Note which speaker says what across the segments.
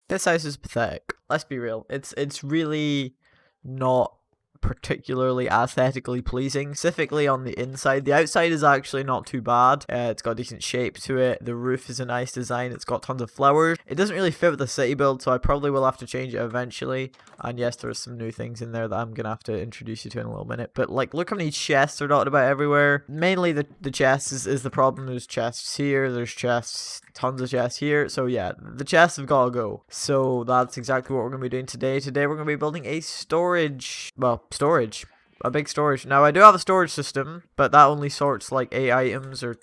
Speaker 1: This house is pathetic. Let's be real. It's really not particularly aesthetically pleasing, specifically on the inside. The outside is actually not too bad. It's got a decent shape to it. The roof is a nice design. It's got tons of flowers. It doesn't really fit with the city build, so I probably will have to change it eventually. And yes, there's some new things in there that I'm gonna have to introduce you to in a little minute. But like, look how many chests are dotted about everywhere. Mainly the chests is the problem. There's chests here. There's chests. Tons of chests here. So yeah, the chests have got to go. So that's exactly what we're going to be doing today. Today we're going to be building a storage. Well, storage. A big storage. Now I do have a storage system, but that only sorts like 8 items or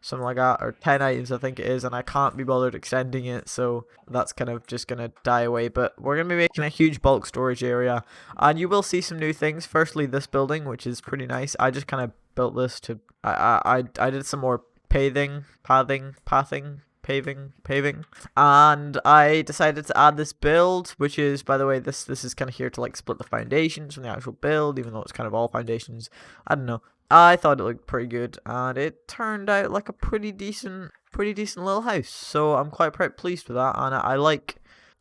Speaker 1: something like that, or 10 items I think it is, and I can't be bothered extending it, so that's kind of just going to die away. But we're going to be making a huge bulk storage area, and you will see some new things. Firstly, this building, which is pretty nice. I just kind of built this to... I did some more paving, and I decided to add this build, which is, by the way, this is kind of here to like split the foundations from the actual build, even though it's kind of all foundations. I don't know, I thought it looked pretty good, and it turned out like a pretty decent little house, so I'm quite pleased with that. And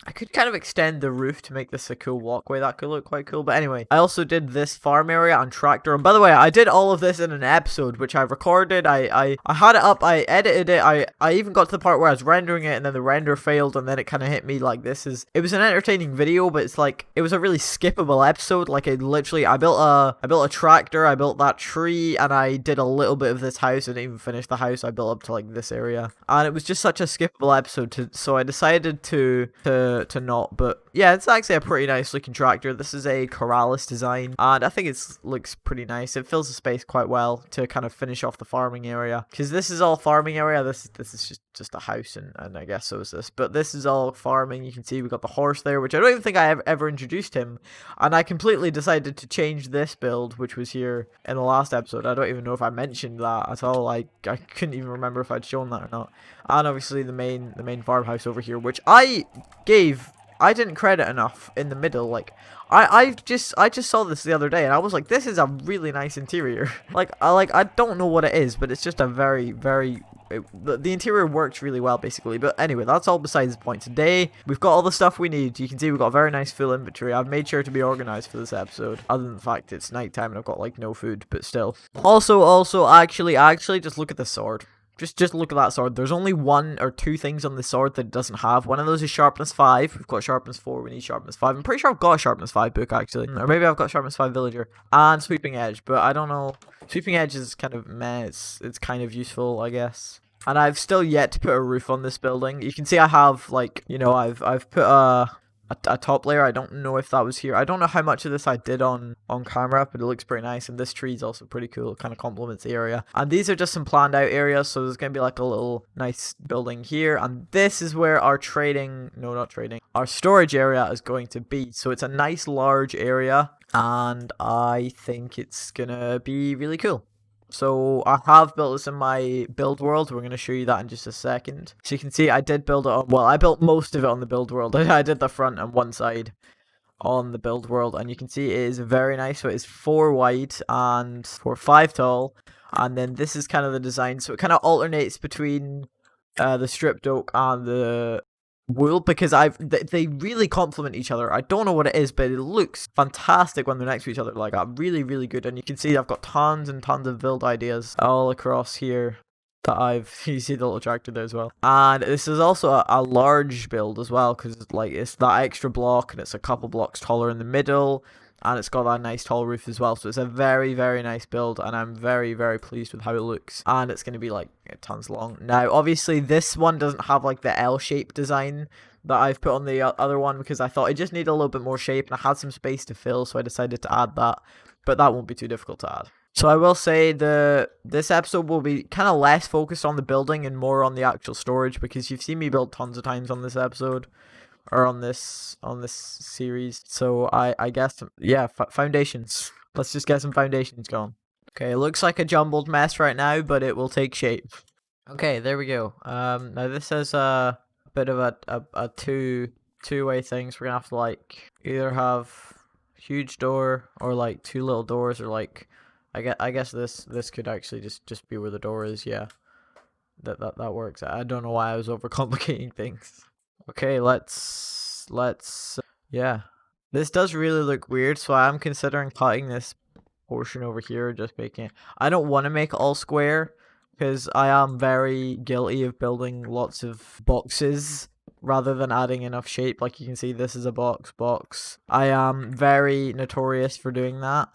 Speaker 1: I could kind of extend the roof to make this a cool walkway. That could look quite cool. But anyway, I also did this farm area and tractor. And by the way, I did all of this in an episode, which I recorded. I had it up. I edited it. I even got to the part where I was rendering it, and then the render failed, and then it kind of hit me like it was an entertaining video, but it's like, it was a really skippable episode. Like, I built a tractor, I built that tree, and I did a little bit of this house. I didn't even finish the house. I built up to like this area. And it was just such a skippable episode, so I decided to not. But yeah, it's actually a pretty nice looking tractor. This is a Corrales design, and I think it looks pretty nice. It fills the space quite well to kind of finish off the farming area, because this is all farming area. This is just a house, and I guess so is this, but this is all farming. You can see we got the horse there, which I don't even think I ever introduced him, and I completely decided to change this build, which was here in the last episode. I don't even know if I mentioned that at all. I couldn't even remember if I'd shown that or not. And obviously the main farmhouse over here, which I didn't credit enough in the middle. Like, I just saw this the other day, and I was like, this is a really nice interior. I don't know what it is, but it's just a the interior works really well, basically. But anyway, that's all besides the point. Today we've got all the stuff we need. You can see we've got a very nice full inventory. I've made sure to be organized for this episode, other than the fact it's nighttime and I've got like no food, but still. Also actually just look at the sword. Just look at that sword. There's only 1 or 2 things on the sword that it doesn't have. One of those is sharpness 5. We've got sharpness 4. We need sharpness 5. I'm pretty sure I've got a sharpness 5 book, actually. Or maybe I've got sharpness 5 villager. And sweeping edge, but I don't know. Sweeping edge is kind of meh. It's kind of useful, I guess. And I've still yet to put a roof on this building. You can see I have, like, you know, I've put a top layer. I don't know if that was here. I don't know how much of this I did on camera, but it looks pretty nice. And this tree is also pretty cool. It kind of complements the area. And these are just some planned out areas. So there's going to be like a little nice building here. And this is where our our storage area is going to be. So it's a nice large area, and I think it's going to be really cool. So I have built this in my build world. We're going to show you that in just a second. So you can see I did build it on, well, I built most of it on the build world. I did the front and one side on the build world, and you can see it is very nice. So it is 4 wide and 5 tall, and then this is kind of the design. So it kind of alternates between the stripped oak and the wool, because they really complement each other. I don't know what it is, but it looks fantastic when they're next to each other. Like, really good. And you can see I've got tons and tons of build ideas all across here that you see the little tractor there as well. And this is also a large build as well, because like it's that extra block, and it's a couple blocks taller in the middle, and it's got that nice tall roof as well. So it's a very nice build, and I'm very pleased with how it looks. And it's going to be like tons long. Now obviously this one doesn't have like the L-shaped design that I've put on the other one, because I thought it just needed a little bit more shape, and I had some space to fill, so I decided to add that. But that won't be too difficult to add. So I will say this episode will be kind of less focused on the building and more on the actual storage, because you've seen me build tons of times on this episode, or on this series. So I guess, yeah, foundations. Let's just get some foundations going. Okay, it looks like a jumbled mess right now, but it will take shape. Okay, there we go. Now this is a bit of a two-way thing. So we're gonna have to like either have huge door or like 2 little doors, or like I guess this could actually just be where the door is. Yeah, that works. I don't know why I was overcomplicating things. Okay, let's let's yeah. This does really look weird, so I am considering cutting this portion over here, just making it. I don't want to make it all square because I am very guilty of building lots of boxes rather than adding enough shape. Like you can see, this is a box. I am very notorious for doing that.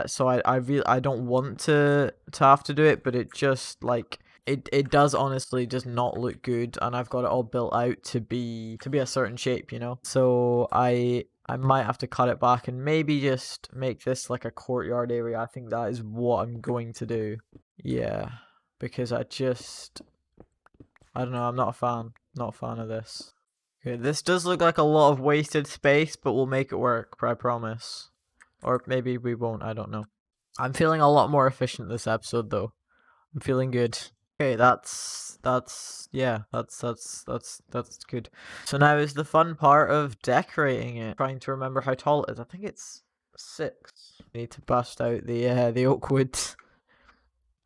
Speaker 1: So I don't want to have to do it, but it just like it does honestly just not look good, and I've got it all built out to be a certain shape, you know. So I might have to cut it back and maybe just make this like a courtyard area. I think that is what I'm going to do. Yeah, because I don't know, I'm not a fan. Not a fan of this. Okay, this does look like a lot of wasted space, but we'll make it work, I promise. Or maybe we won't, I don't know. I'm feeling a lot more efficient this episode though. I'm feeling good. Okay, that's good. So now is the fun part of decorating it. Trying to remember how tall it is. I think it's 6. Need to bust out the oak wood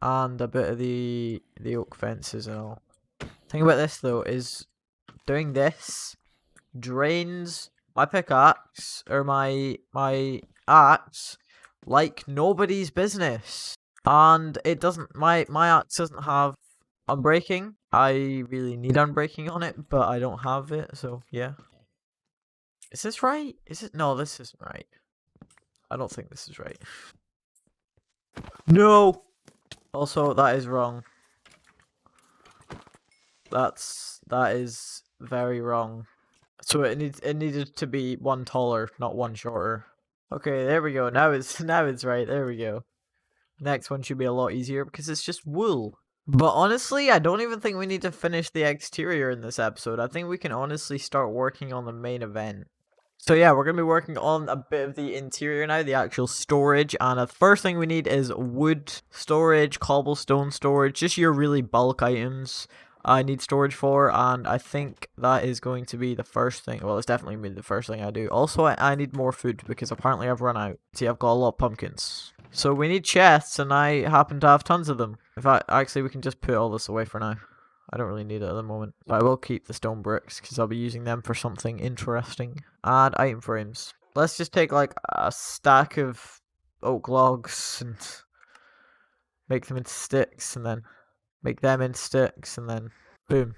Speaker 1: and a bit of the oak fences and all. Thing about this though is doing this drains my pickaxe or my axe like nobody's business. And it doesn't, my axe doesn't have unbreaking. I really need unbreaking on it, but I don't have it, so yeah. Is this right? Is it? No, this isn't right. I don't think this is right. No! Also, that is wrong. That is very wrong. So it needed to be one taller, not one shorter. Okay, there we go. Now it's right. There we go. Next one should be a lot easier because it's just wool. But honestly, I don't even think we need to finish the exterior in this episode. I think we can honestly start working on the main event. So yeah, we're going to be working on a bit of the interior now, the actual storage. And the first thing we need is wood storage, cobblestone storage, just your really bulk items I need storage for. And I think that is going to be the first thing. Well, it's definitely going to be the first thing I do. Also, I need more food because apparently I've run out. See, I've got a lot of pumpkins. So we need chests, and I happen to have tons of them. In fact, actually, we can just put all this away for now. I don't really need it at the moment. But I will keep the stone bricks, because I'll be using them for something interesting. And item frames. Let's just take, like, a stack of oak logs, and make them into sticks, and then make them into sticks, and then boom.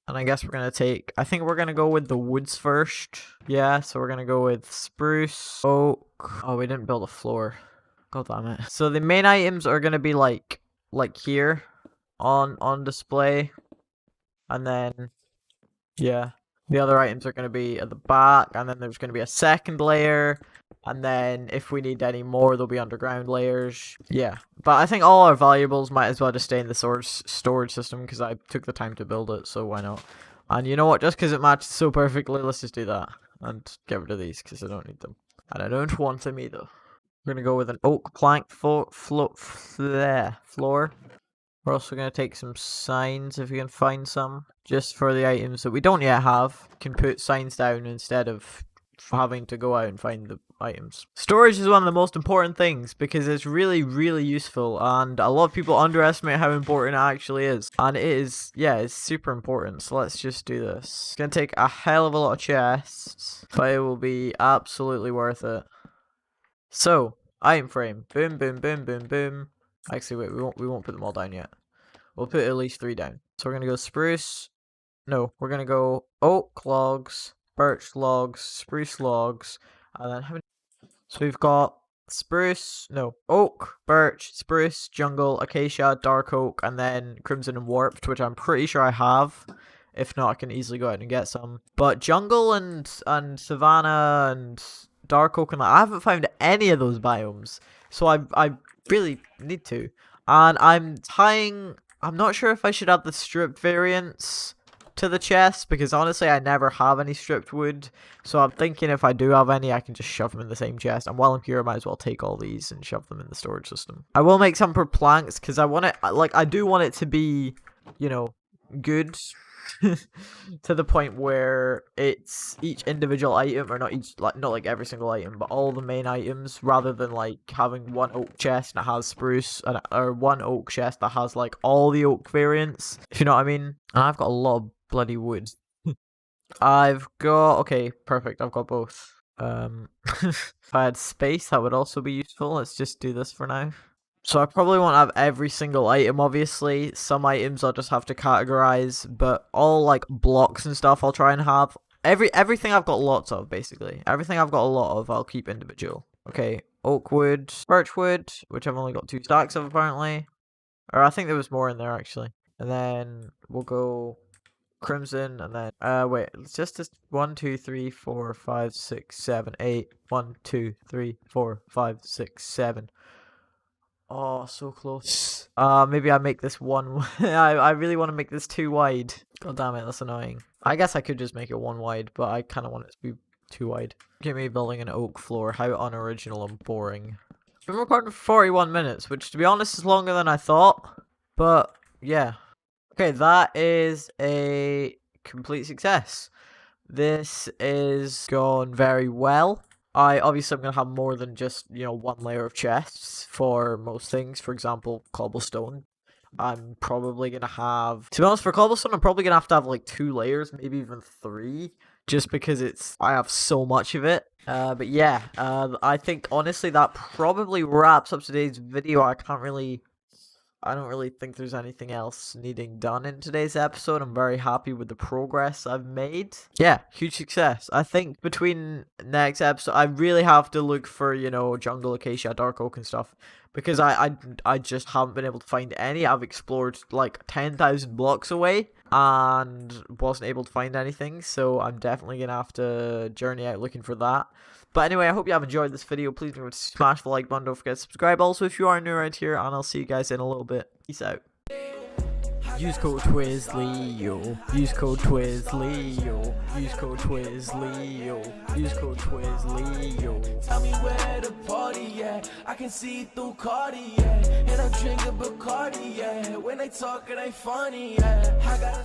Speaker 1: And I guess we're going to take... I think we're going to go with the woods first. Yeah, so we're going to go with spruce, oak... Oh, we didn't build a floor. God damn it. So the main items are going to be like here on display. And then, yeah, the other items are going to be at the back. And then there's going to be a second layer. And then if we need any more, there'll be underground layers. Yeah, but I think all our valuables might as well just stay in the storage system because I took the time to build it, so why not? And you know what, just because it matches so perfectly, let's just do that. And get rid of these because I don't need them. And I don't want them either. We're going to go with an oak plank floor. We're also going to take some signs if we can find some. Just for the items that we don't yet have. Can put signs down instead of having to go out and find the items. Storage is one of the most important things because it's really, really useful. And a lot of people underestimate how important it actually is. And it is, yeah, it's super important. So let's just do this. It's going to take a hell of a lot of chests. But it will be absolutely worth it. So, item frame. Boom, boom, boom, boom, boom. Actually, wait, we won't put them all down yet. We'll put at least 3 down. So we're going to go spruce. No, we're going to go oak logs, birch logs, spruce logs. And then how many? So we've got oak, birch, spruce, jungle, acacia, dark oak, and then crimson and warped, which I'm pretty sure I have. If not, I can easily go out and get some. But jungle and savanna and dark oak and I haven't found any of those biomes, so I really need to. And I'm not sure if I should add the stripped variants to the chest because honestly I never have any stripped wood, so I'm thinking if I do have any I can just shove them in the same chest, and while I'm here I might as well take all these and shove them in the storage system. I will make some for planks because I want it, like, I do want it to be, you know, good to the point where it's each individual item, or not like every single item, but all the main items, rather than like having one oak chest that has spruce or one oak chest that has like all the oak variants, if you know what I mean. And I've got a lot of bloody wood. I've got, okay, perfect. I've got both. If I had space, that would also be useful. Let's just do this for now. So I probably won't have every single item, obviously. Some items I'll just have to categorize, but all like blocks and stuff I'll try and have. Everything I've got lots of, basically. Everything I've got a lot of, I'll keep individual. Okay, oak wood, birch wood, which I've only got 2 stacks of apparently. Or I think there was more in there actually. And then we'll go crimson, and then wait, it's just 1 2 3 4 5 6 7 8. 1 2 3 4 5 6 7. Oh, so close. Maybe I make this one. I really want to make this 2 wide. God damn it, that's annoying. I guess I could just make it 1 wide, but I kind of want it to be 2 wide. Look at me building an oak floor. How unoriginal and boring. I've been recording for 41 minutes, which to be honest is longer than I thought. But yeah. Okay, that is a complete success. This is gone very well. Obviously I'm going to have more than just, 1 layer of chests for most things. For example, cobblestone. I'm probably going to have, to be honest, for cobblestone, I'm probably going to have like 2 layers, maybe even 3. Just because I have so much of it. But yeah, I think honestly that probably wraps up today's video. I don't really think there's anything else needing done in today's episode. I'm very happy with the progress I've made. Yeah, huge success. I think between next episode, I really have to look for, jungle acacia, dark oak and stuff. Because I just haven't been able to find any. I've explored like 10,000 blocks away and wasn't able to find anything. So I'm definitely going to have to journey out looking for that. But anyway, I hope you have enjoyed this video. Please remember to smash the like button. Don't forget to subscribe also if you are new around here. And I'll see you guys in a little bit. Peace out. Use code TwizzLeo. Use code TwizzLeo. Use code TwizzLeo. Use code TwizzLeo.
Speaker 2: Tell me where the party at. I can see through Cardi, yeah. And I'm drinking Bacardi, yeah. When they talk, it ain't funny, yeah. I gotta